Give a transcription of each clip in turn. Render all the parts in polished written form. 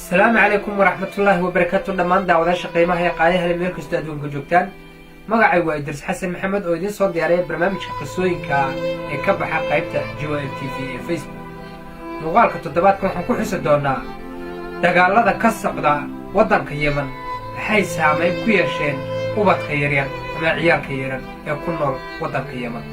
السلام عليكم ورحمة الله وبركاته. دمان دعوة قيمة هي قاية هالميل كستو أدون كجوكتان مقعي وإدرس حسن محمد وإدين صوت دياري برنامج قصوين كبحة قيبتا جوا تي في فيسبوك مقال كتدبات كون حنكو حسد دونا دقالة كسقدا ودن كيمن حي سامي كويرشين وبات خيريان أما عيال كيران يكون ودن كيمن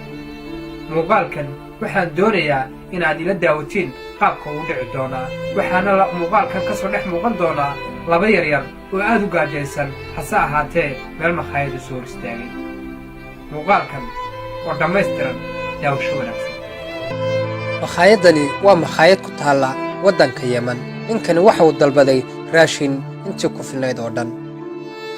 مقال كان waxaan doonayaa inaad ila daawatiin qaabka uu dhici doonaa waxaana muuqaalkan ka soo dhex muuqan doonaa laba yaryar oo aad u gaajaysan hase ahaatee meel makhaayad soo istaagay muuqaalkan oo dhammaystiran daawasho wanaagsan. makhaayadani waa makhaayad ku taalla waddanka Yemen. ninkani waxa uu dalbaday raashin intii ku filnayd oo dhan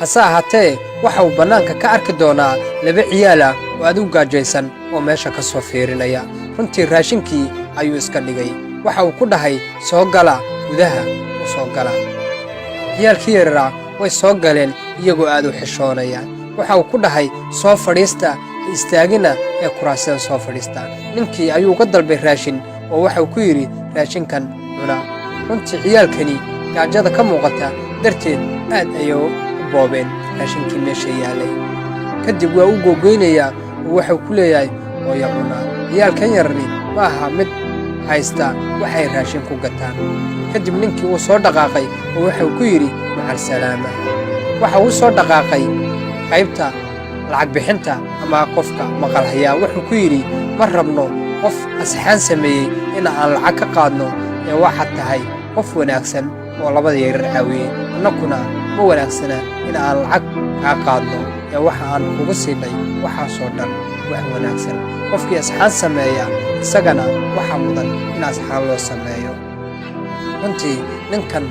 hase ahaatee waxa uu bannaanka ka arki doonaa laba ciyaal ah oo aad u gaajaysan oo meesha ka soo fiirinaya. runtii raashinkii ayuu iska dhigay waxa uu ku dhahay soo gala gudaha u soo gala. ciyaalkii yaraa way soo galeen iyagoo aad u xishoonaya. waxa uu ku dhahay soo fadhiista istaagina ee kuraasada soo fadhiista. ninkii ayuu uga dalbay raashin oo waxa uu ku yidhi raashinkan cuna. runtii ciyaalkani gaajada ka muuqata darteed aad ayay u boobeen raashinkii meesha yaalay. kadib waa u googoynayaa oo waxa uu ku leeyahay hooyo cuna. ciyaalkan yarani ma aha mid haysta waxay raashin ku gataan. kadib ninkii uu soo dhaqaaqay oo waxa uu ku yidhi macal salaama. waxa uu soo dhaqaaqay qaybta lacag bixinta ama qofka maqal hayaa. wuxuu ku yidhi ma rabno qof asxaan sameeyey in aan lacag ka qaadno ee waxaad tahay qof wanaagsan oo labada yaryar caawiyey. annaguna ma wanaagsana in aan lacag kaa qaadno ee waxa aan kugu siinay waxaasoo dhan wax wanaagsan. qofkii asxaan sameeya isagana waxaa mudan in asxaan loo sameeyo. runtii ninkan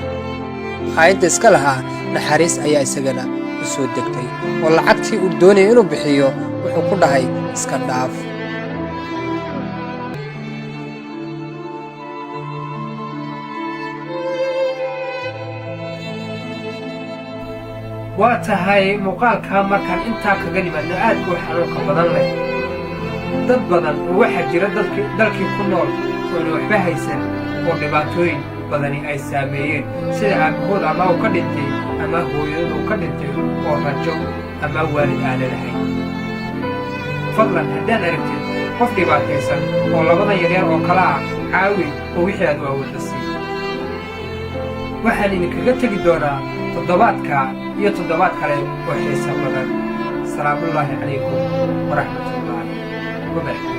makhaayadda iska lahaa naxariis ayaa isagana u soo degtay oo lacagtii uu doonayay inuu bixiyo wuxuu ku dhahay iska dhaaf. waa tahay muuqaalka markaan intaa kaga nimaadno aad u xanuunka badan leh. dad badan oo waxaa jira dalkii ku nool oona waxba haysan oo dhibaatooyin badani ay saameeyeen sida aabahood ama uu ka dhintay ama hooyadooda uu ka dhintay oo rajo ama waalid aana lahayn. fadlan haddaad aragtid qof dhibaataysan oo labadan yaryar oo kala ah caawi oo wixii aad u awoodda sii. waxaan idinkaga tegi doonaa toddobaadka iyo toddobaad kale oo xiisa badan. salaamullaahi calaykum waraxmatullaahi wabarakaatu.